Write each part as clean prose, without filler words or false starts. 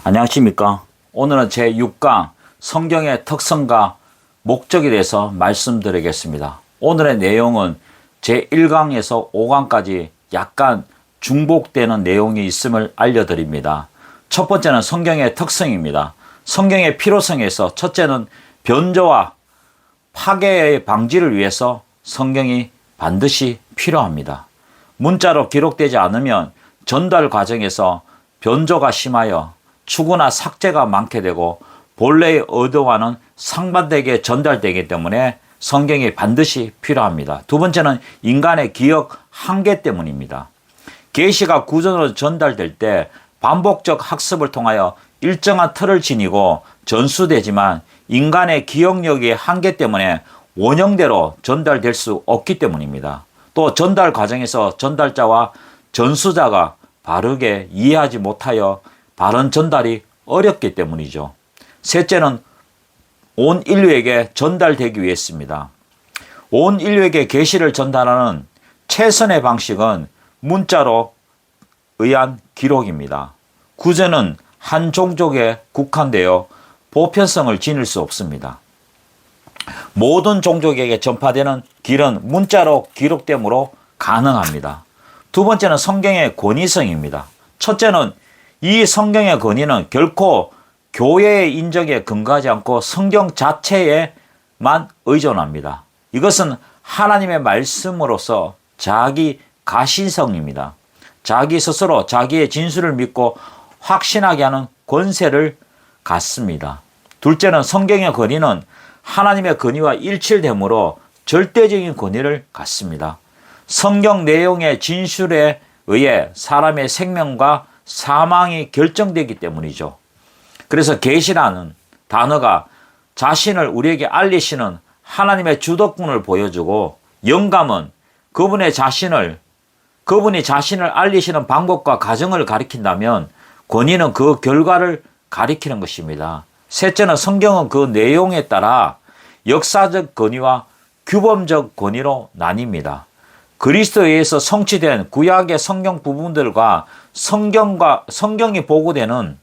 안녕하십니까. 오늘은 제6강 성경의 특성과 목적에 대해서 말씀드리겠습니다. 오늘의 내용은 제1강에서 5강까지 약간 중복되는 내용이 있음을 알려드립니다. 첫 번째는 성경의 특성입니다. 성경의 필요성에서 첫째는 변조와 파괴의 방지를 위해서 성경이 반드시 필요합니다. 문자로 기록되지 않으면 전달 과정에서 변조가 심하여 추구나 삭제가 많게 되고 본래의 의도와는 상반되게 전달되기 때문에 성경이 반드시 필요합니다. 두 번째는 인간의 기억 한계 때문입니다. 계시가 구전으로 전달될 때 반복적 학습을 통하여 일정한 틀을 지니고 전수되지만 인간의 기억력의 한계 때문에 원형대로 전달될 수 없기 때문입니다. 또 전달 과정에서 전달자와 전수자가 바르게 이해하지 못하여 바른 전달이 어렵기 때문이죠. 셋째는 온 인류에게 전달되기 위해서입니다. 온 인류에게 계시를 전달하는 최선의 방식은 문자로 의한 기록입니다. 구전은 한 종족에 국한되어 보편성을 지닐 수 없습니다. 모든 종족에게 전파되는 길은 문자로 기록되므로 가능합니다. 두 번째는 성경의 권위성입니다. 첫째는 이 성경의 권위는 결코 교회의 인정에 근거하지 않고 성경 자체에만 의존합니다. 이것은 하나님의 말씀으로서 자기 가신성입니다. 자기 스스로 자기의 진술을 믿고 확신하게 하는 권세를 갖습니다. 둘째는 성경의 권위는 하나님의 권위와 일치되므로 절대적인 권위를 갖습니다. 성경 내용의 진술에 의해 사람의 생명과 사망이 결정되기 때문이죠. 그래서 계시라는 단어가 자신을 우리에게 알리시는 하나님의 주도권을 보여주고, 영감은 그분이 자신을 알리시는 방법과 과정을 가리킨다면 권위는 그 결과를 가리키는 것입니다. 셋째는 성경은 그 내용에 따라 역사적 권위와 규범적 권위로 나뉩니다. 그리스도에 의해서 성취된 구약의 성경 부분들과 성경이 보고되는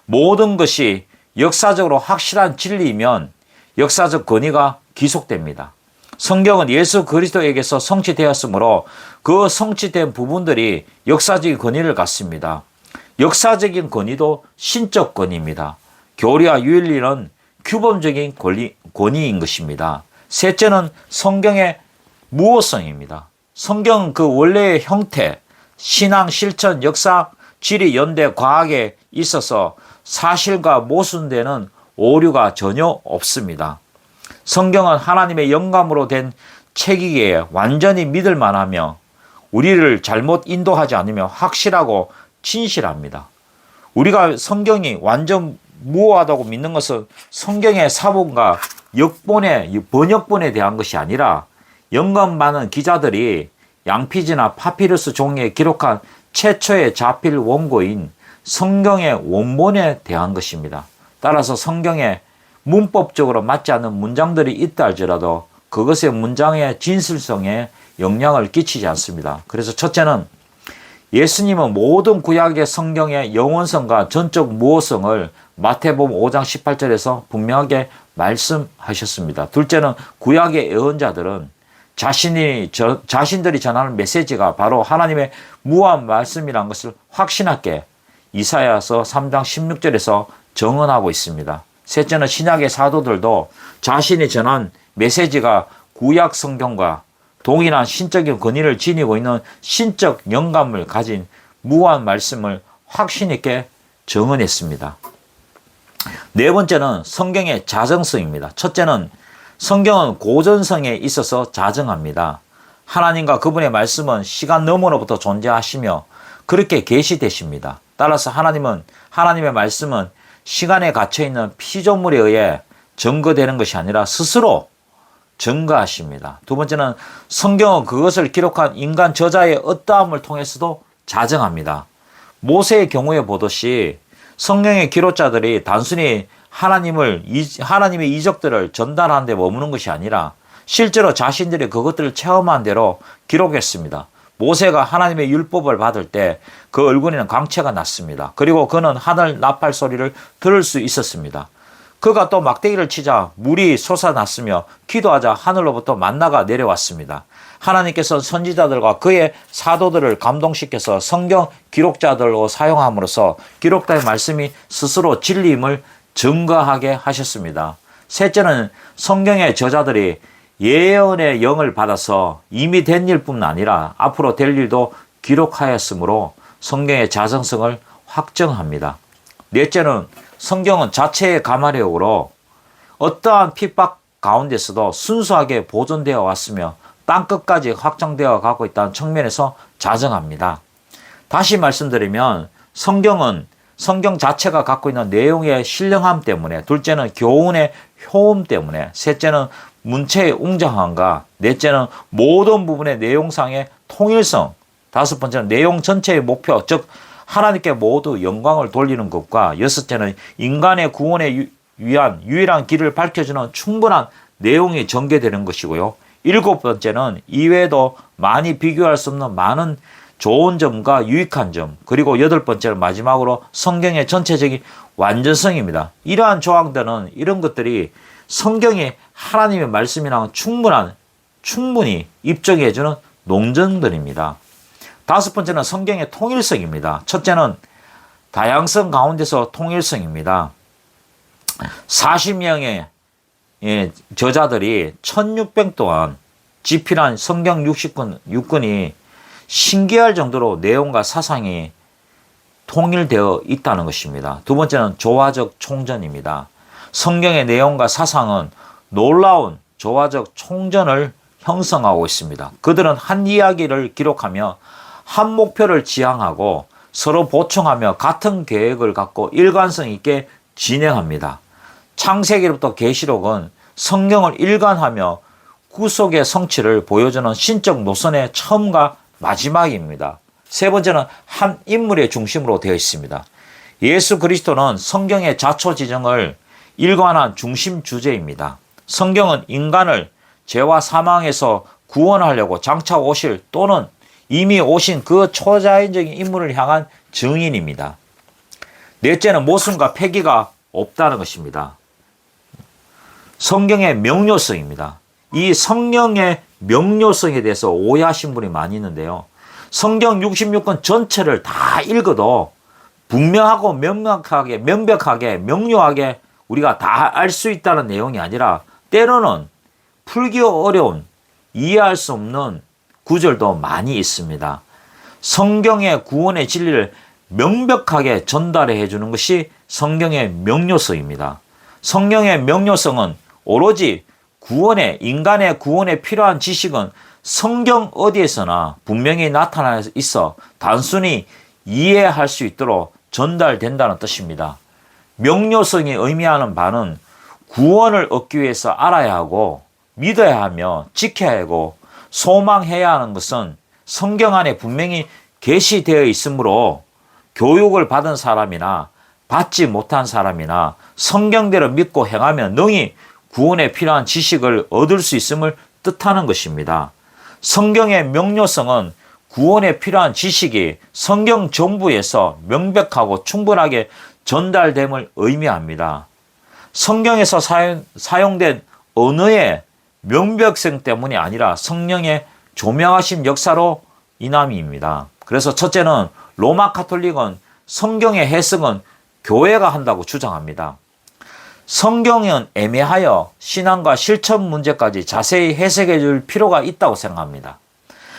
모든 것이 역사적으로 확실한 진리이면 역사적 권위가 기속됩니다. 성경은 예수 그리스도에게서 성취되었으므로 그 성취된 부분들이 역사적인 권위를 갖습니다. 역사적인 권위도 신적 권위입니다. 교리와 윤리는 규범적인 권위인 것입니다. 셋째는 성경의 무호성입니다. 성경은 그 원래의 형태, 신앙, 실천, 역사, 지리, 연대, 과학에 있어서 사실과 모순되는 오류가 전혀 없습니다. 성경은 하나님의 영감으로 된 책이기에 완전히 믿을 만하며 우리를 잘못 인도하지 않으며 확실하고 진실합니다. 우리가 성경이 완전 무효하다고 믿는 것은 성경의 사본과 번역본에 대한 것이 아니라 영감 많은 기자들이 양피지나 파피루스 종이에 기록한 최초의 자필 원고인 성경의 원본에 대한 것입니다. 따라서 성경에 문법적으로 맞지 않는 문장들이 있다 할지라도 그것의 문장의 진실성에 영향을 끼치지 않습니다. 그래서 첫째는 예수님은 모든 구약의 성경의 영원성과 전적 무호성을 마태복음 5장 18절에서 분명하게 말씀하셨습니다. 둘째는 구약의 예언자들은 자신들이 전하는 메시지가 바로 하나님의 무한 말씀이라는 것을 확신하게 이사야서 3장 16절에서 정언하고 있습니다. 셋째는 신약의 사도들도 자신이 전한 메시지가 구약 성경과 동일한 신적인 권위를 지니고 있는 신적 영감을 가진 무한 말씀을 확신 있게 정언했습니다. 네 번째는 성경의 자정성입니다. 첫째는 성경은 고전성에 있어서 자정합니다. 하나님과 그분의 말씀은 시간 너머로부터 존재하시며 그렇게 계시되십니다. 따라서 하나님의 말씀은 시간에 갇혀있는 피조물에 의해 증거되는 것이 아니라 스스로 증거하십니다. 두 번째는 성경은 그것을 기록한 인간 저자의 어떠함을 통해서도 자정합니다. 모세의 경우에 보듯이 성경의 기록자들이 단순히 하나님의 이적들을 전달하는 데 머무는 것이 아니라 실제로 자신들이 그것들을 체험한 대로 기록했습니다. 모세가 하나님의 율법을 받을 때 그 얼굴에는 광채가 났습니다. 그리고 그는 하늘 나팔 소리를 들을 수 있었습니다. 그가 또 막대기를 치자 물이 솟아났으며 기도하자 하늘로부터 만나가 내려왔습니다. 하나님께서 선지자들과 그의 사도들을 감동시켜서 성경 기록자들로 사용함으로써 기록자의 말씀이 스스로 진리임을 증거하게 하셨습니다. 셋째는 성경의 저자들이 예언의 영을 받아서 이미 된 일뿐 아니라 앞으로 될 일도 기록하였으므로 성경의 자정성을 확정합니다. 넷째는 성경은 자체의 가마력으로 어떠한 핍박 가운데서도 순수하게 보존되어 왔으며 땅끝까지 확장되어 가고 있다는 측면에서 자정합니다. 다시 말씀드리면 성경은 성경 자체가 갖고 있는 내용의 신령함 때문에, 둘째는 교훈의 효험 때문에, 셋째는 문체의 웅장함과 넷째는 모든 부분의 내용상의 통일성, 다섯 번째는 내용 전체의 목표, 즉 하나님께 모두 영광을 돌리는 것과 여섯째는 인간의 구원에 위한 유일한 길을 밝혀주는 충분한 내용이 전개되는 것이고요. 일곱 번째는 이외에도 많이 비교할 수 없는 많은 좋은 점과 유익한 점, 그리고 여덟 번째는 마지막으로 성경의 전체적인 완전성입니다. 이러한 조항들은 이런 것들이 성경이 하나님의 말씀이랑 충분히 입증해주는 논증들입니다. 다섯 번째는 성경의 통일성입니다. 첫째는 다양성 가운데서 통일성입니다. 40명의 저자들이 1600 동안 집필한 성경 66권이 신기할 정도로 내용과 사상이 통일되어 있다는 것입니다. 두 번째는 조화적 총전입니다. 성경의 내용과 사상은 놀라운 조화적 총전을 형성하고 있습니다. 그들은 한 이야기를 기록하며 한 목표를 지향하고 서로 보충하며 같은 계획을 갖고 일관성 있게 진행합니다. 창세기로부터 계시록은 성경을 일관하며 구속의 성취를 보여주는 신적 노선의 처음과 마지막입니다. 세 번째는 한 인물의 중심으로 되어 있습니다. 예수 그리스도는 성경의 자초지정을 일관한 중심 주제입니다. 성경은 인간을 죄와 사망에서 구원하려고 장차 오실 또는 이미 오신 그 초자연적인 인물을 향한 증인입니다. 넷째는 모순과 폐기가 없다는 것입니다. 성경의 명료성입니다. 이 성경의 명료성에 대해서 오해하신 분이 많이 있는데요. 성경 66권 전체를 다 읽어도 분명하고 명확하게, 명백하게, 명료하게 우리가 다 알 수 있다는 내용이 아니라 때로는 풀기 어려운, 이해할 수 없는 구절도 많이 있습니다. 성경의 구원의 진리를 명백하게 전달해 주는 것이 성경의 명료성입니다. 성경의 명료성은 오로지 인간의 구원에 필요한 지식은 성경 어디에서나 분명히 나타나 있어 단순히 이해할 수 있도록 전달된다는 뜻입니다. 명료성이 의미하는 바는 구원을 얻기 위해서 알아야 하고 믿어야 하며 지켜야 하고 소망해야 하는 것은 성경 안에 분명히 계시되어 있으므로 교육을 받은 사람이나 받지 못한 사람이나 성경대로 믿고 행하면 능히 구원에 필요한 지식을 얻을 수 있음을 뜻하는 것입니다. 성경의 명료성은 구원에 필요한 지식이 성경 전부에서 명백하고 충분하게 전달됨을 의미합니다. 성경에서 사용된 언어의 명백성 때문이 아니라 성령의 조명하심 역사로 인함입니다. 그래서 첫째는 로마 카톨릭은 성경의 해석은 교회가 한다고 주장합니다. 성경은 애매하여 신앙과 실천 문제까지 자세히 해석해 줄 필요가 있다고 생각합니다.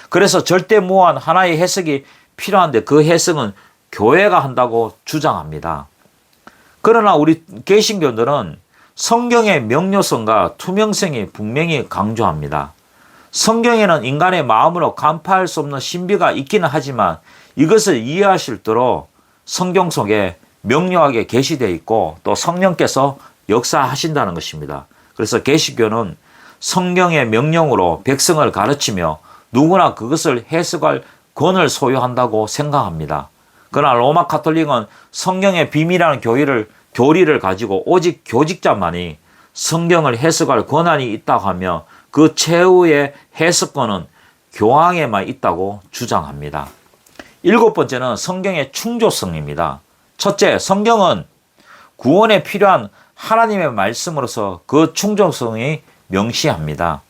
그래서 절대무한 하나의 해석이 필요한데 그 해석은 교회가 한다고 주장합니다. 그러나 우리 개신교들은 성경의 명료성과 투명성이 분명히 강조합니다. 성경에는 인간의 마음으로 간파할 수 없는 신비가 있기는 하지만 이것을 이해할 수 있도록 성경 속에 명료하게 게시되어 있고 또 성령께서 역사하신다는 것입니다. 그래서 개신교는 성경의 명령으로 백성을 가르치며 누구나 그것을 해석할 권을 소유한다고 생각합니다. 그러나 로마 카톨릭은 성경의 비밀이라는 교리를 가지고 오직 교직자만이 성경을 해석할 권한이 있다고 하며 그 최후의 해석권은 교황에만 있다고 주장합니다. 일곱 번째는 성경의 충족성입니다. 첫째, 성경은 구원에 필요한 하나님의 말씀으로서 그 충족성이 명시합니다.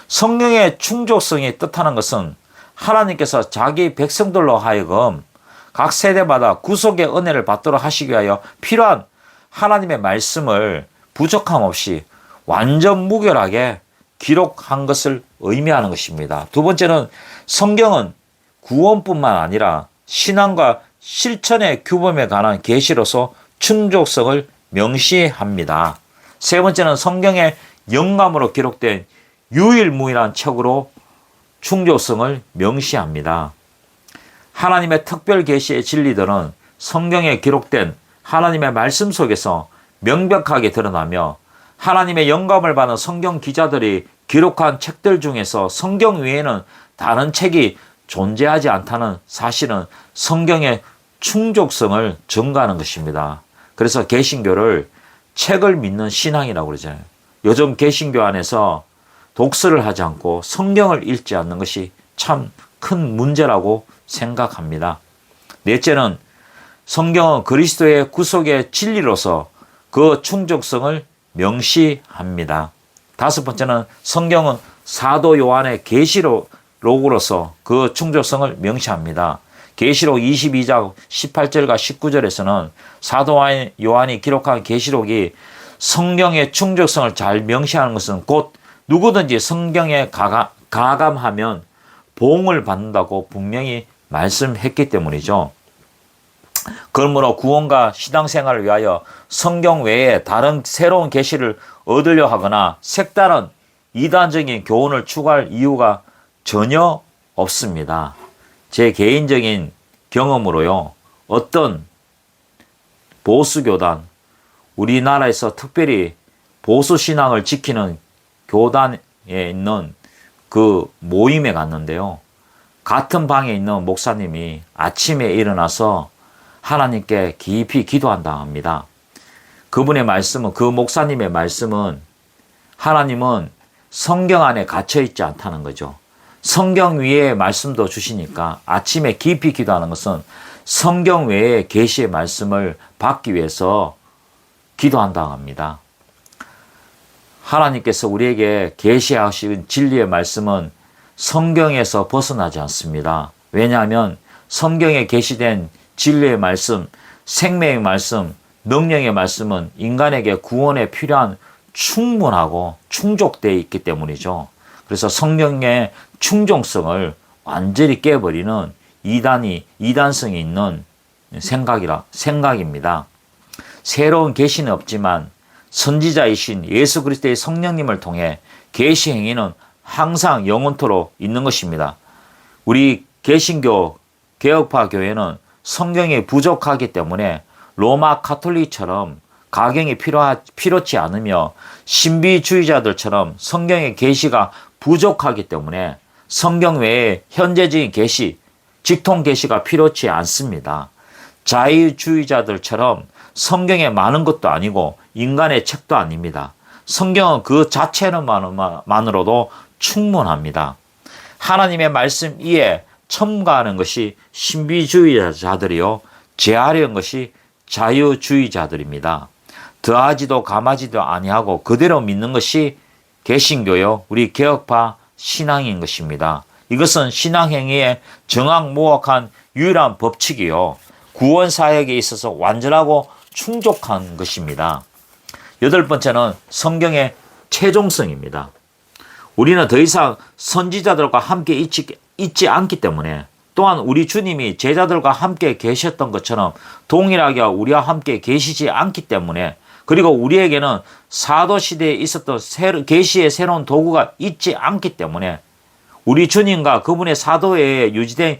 성경의 충족성이 뜻하는 것은 하나님께서 자기 백성들로 하여금 각 세대마다 구속의 은혜를 받도록 하시기 위하여 필요한 하나님의 말씀을 부족함 없이 완전 무결하게 기록한 것을 의미하는 것입니다. 두 번째는 성경은 구원뿐만 아니라 신앙과 실천의 규범에 관한 계시로서 충족성을 명시합니다. 세 번째는 성경의 영감으로 기록된 유일무이한 책으로 충족성을 명시합니다. 하나님의 특별 계시의 진리들은 성경에 기록된 하나님의 말씀 속에서 명백하게 드러나며 하나님의 영감을 받은 성경 기자들이 기록한 책들 중에서 성경 외에는 다른 책이 존재하지 않다는 사실은 성경의 충족성을 증거하는 것입니다. 그래서 개신교를 책을 믿는 신앙이라고 그러잖아요. 요즘 개신교 안에서 독서를 하지 않고 성경을 읽지 않는 것이 참 큰 문제라고 생각합니다. 넷째는 성경은 그리스도의 구속의 진리로서 그 충족성을 명시합니다. 다섯 번째는 성경은 사도 요한의 계시록으로서 그 충족성을 명시합니다. 계시록 22장 18절과 19절에서는 사도 요한이 기록한 계시록이 성경의 충족성을 잘 명시하는 것은 곧 누구든지 성경에 가감하면 보응을 받는다고 분명히 말씀했기 때문이죠. 그러므로 구원과 신앙생활을 위하여 성경 외에 다른 새로운 계시를 얻으려 하거나 색다른 이단적인 교훈을 추구할 이유가 전혀 없습니다. 제 개인적인 경험으로요, 어떤 보수교단, 우리나라에서 특별히 보수신앙을 지키는 교단에 있는 그 모임에 갔는데요, 같은 방에 있는 목사님이 아침에 일어나서 하나님께 깊이 기도한다 합니다. 그분의 말씀은, 그 목사님의 말씀은 하나님은 성경 안에 갇혀 있지 않다는 거죠. 성경 위에 말씀도 주시니까 아침에 깊이 기도하는 것은 성경 외에 계시의 말씀을 받기 위해서 기도한다고 합니다. 하나님께서 우리에게 계시하신 진리의 말씀은 성경에서 벗어나지 않습니다. 왜냐하면 성경에 계시된 진리의 말씀, 생명의 말씀, 능력의 말씀은 인간에게 구원에 필요한 충분하고 충족되어 있기 때문이죠. 그래서 성경의 충족성을 완전히 깨버리는 이단성이 있는 생각입니다. 새로운 계시는 없지만 선지자이신 예수 그리스도의 성령님을 통해 계시 행위는 항상 영원토록 있는 것입니다. 우리 개신교 개혁파 교회는 성경이 부족하기 때문에 로마 가톨릭처럼 가경이 필요치 않으며 신비주의자들처럼 성경의 계시가 부족하기 때문에 성경 외에 현재적인 계시, 직통 계시가 필요치 않습니다. 자유주의자들처럼 성경에 많은 것도 아니고 인간의 책도 아닙니다. 성경은 그 자체만으로도 충분합니다. 하나님의 말씀 이에 첨가하는 것이 신비주의자들이요, 제하려는 것이 자유주의자들입니다. 더하지도 감하지도 아니하고 그대로 믿는 것이 개신교요, 우리 개혁파 신앙인 것입니다. 이것은 신앙행위의 정확무확한 유일한 법칙이요, 구원사역에 있어서 완전하고 충족한 것입니다. 여덟 번째는 성경의 최종성입니다. 우리는 더 이상 선지자들과 함께 있지 않기 때문에, 또한 우리 주님이 제자들과 함께 계셨던 것처럼 동일하게 우리와 함께 계시지 않기 때문에, 그리고 우리에게는 사도시대에 있었던 계시의 새로운 도구가 있지 않기 때문에 우리 주님과 그분의 사도에 유지된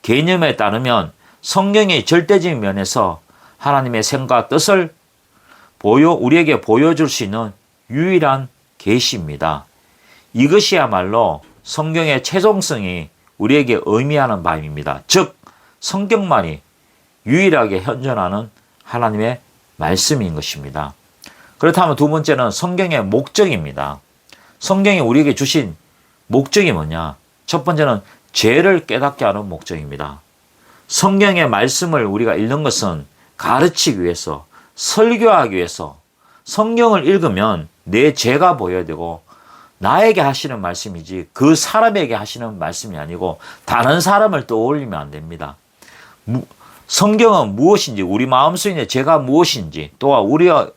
개념에 따르면 성경의 절대적인 면에서 하나님의 생각과 뜻을 우리에게 보여줄 수 있는 유일한 계시입니다. 이것이야말로 성경의 최종성이 우리에게 의미하는 바입니다. 즉 성경만이 유일하게 현존하는 하나님의 말씀인 것입니다. 그렇다면 두 번째는 성경의 목적입니다. 성경이 우리에게 주신 목적이 뭐냐? 첫 번째는 죄를 깨닫게 하는 목적입니다. 성경의 말씀을 우리가 읽는 것은 가르치기 위해서, 설교하기 위해서, 성경을 읽으면 내 죄가 보여야 되고 나에게 하시는 말씀이지 그 사람에게 하시는 말씀이 아니고 다른 사람을 떠올리면 안 됩니다. 성경은 무엇인지, 우리 마음속에 있는 죄가 무엇인지, 또한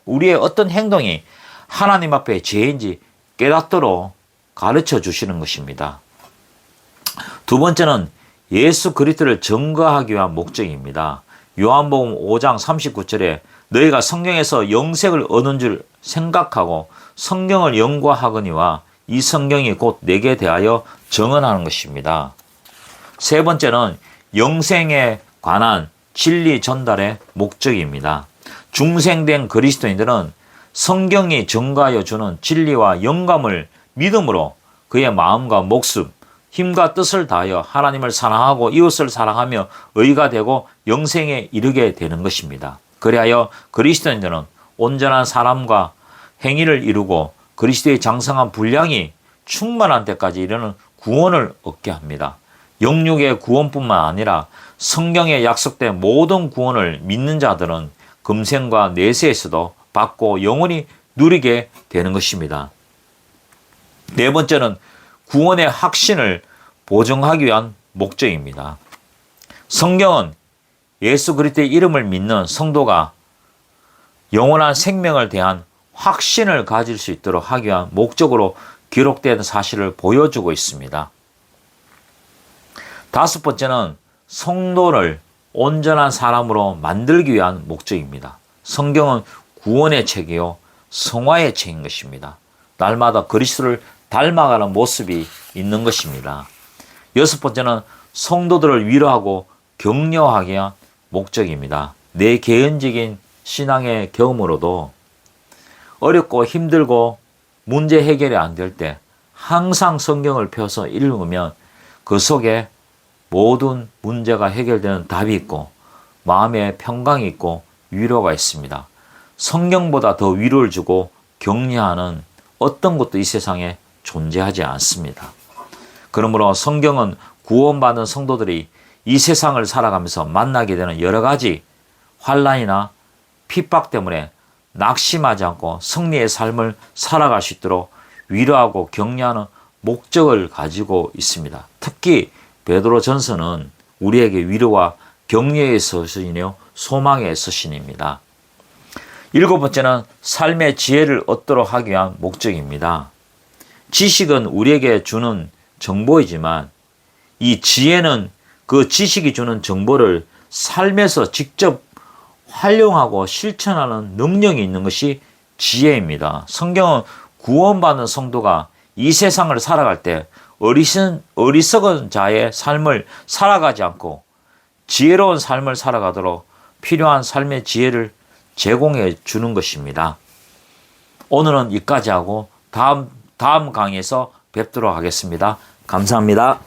우리의 어떤 행동이 하나님 앞에 죄인지 깨닫도록 가르쳐 주시는 것입니다. 두 번째는 예수 그리스도를 증거하기 위한 목적입니다. 요한복음 5장 39절에 너희가 성경에서 영생을 얻은 줄 생각하고 성경을 연구하거니와 이 성경이 곧 내게 대하여 증언하는 것입니다. 세 번째는 영생에 관한 진리 전달의 목적입니다. 중생된 그리스도인들은 성경이 증거하여 주는 진리와 영감을 믿음으로 그의 마음과 목숨, 힘과 뜻을 다하여 하나님을 사랑하고 이웃을 사랑하며 의가 되고 영생에 이르게 되는 것입니다. 그리하여 그리스도인들은 온전한 사람과 행위를 이루고 그리스도의 장성한 분량이 충만한 데까지 이르는 구원을 얻게 합니다. 영육의 구원뿐만 아니라 성경에 약속된 모든 구원을 믿는 자들은 금생과 내세에서도 받고 영원히 누리게 되는 것입니다. 네 번째는 구원의 확신을 보증하기 위한 목적입니다. 성경은 예수 그리스도의 이름을 믿는 성도가 영원한 생명을 대한 확신을 가질 수 있도록 하기 위한 목적으로 기록된 사실을 보여주고 있습니다. 다섯 번째는 성도를 온전한 사람으로 만들기 위한 목적입니다. 성경은 구원의 책이요 성화의 책인 것입니다. 날마다 그리스도를 닮아가는 모습이 있는 것입니다. 여섯 번째는 성도들을 위로하고 격려하기 위한 목적입니다. 내 개인적인 신앙의 경험으로도 어렵고 힘들고 문제 해결이 안 될 때 항상 성경을 펴서 읽으면 그 속에 모든 문제가 해결되는 답이 있고 마음에 평강이 있고 위로가 있습니다. 성경보다 더 위로를 주고 격려하는 어떤 것도 이 세상에 존재하지 않습니다. 그러므로 성경은 구원받은 성도들이 이 세상을 살아가면서 만나게 되는 여러 가지 환난이나 핍박 때문에 낙심하지 않고 승리의 삶을 살아갈 수 있도록 위로하고 격려하는 목적을 가지고 있습니다. 특히 베드로 전서는 우리에게 위로와 격려의 서신이요 소망의 서신입니다. 일곱 번째는 삶의 지혜를 얻도록 하기 위한 목적입니다. 지식은 우리에게 주는 정보이지만 이 지혜는 그 지식이 주는 정보를 삶에서 직접 활용하고 실천하는 능력이 있는 것이 지혜입니다. 성경은 구원받은 성도가 이 세상을 살아갈 때 어리석은 자의 삶을 살아가지 않고 지혜로운 삶을 살아가도록 필요한 삶의 지혜를 제공해 주는 것입니다. 오늘은 여기까지 하고 다음 강의에서 뵙도록 하겠습니다. 감사합니다.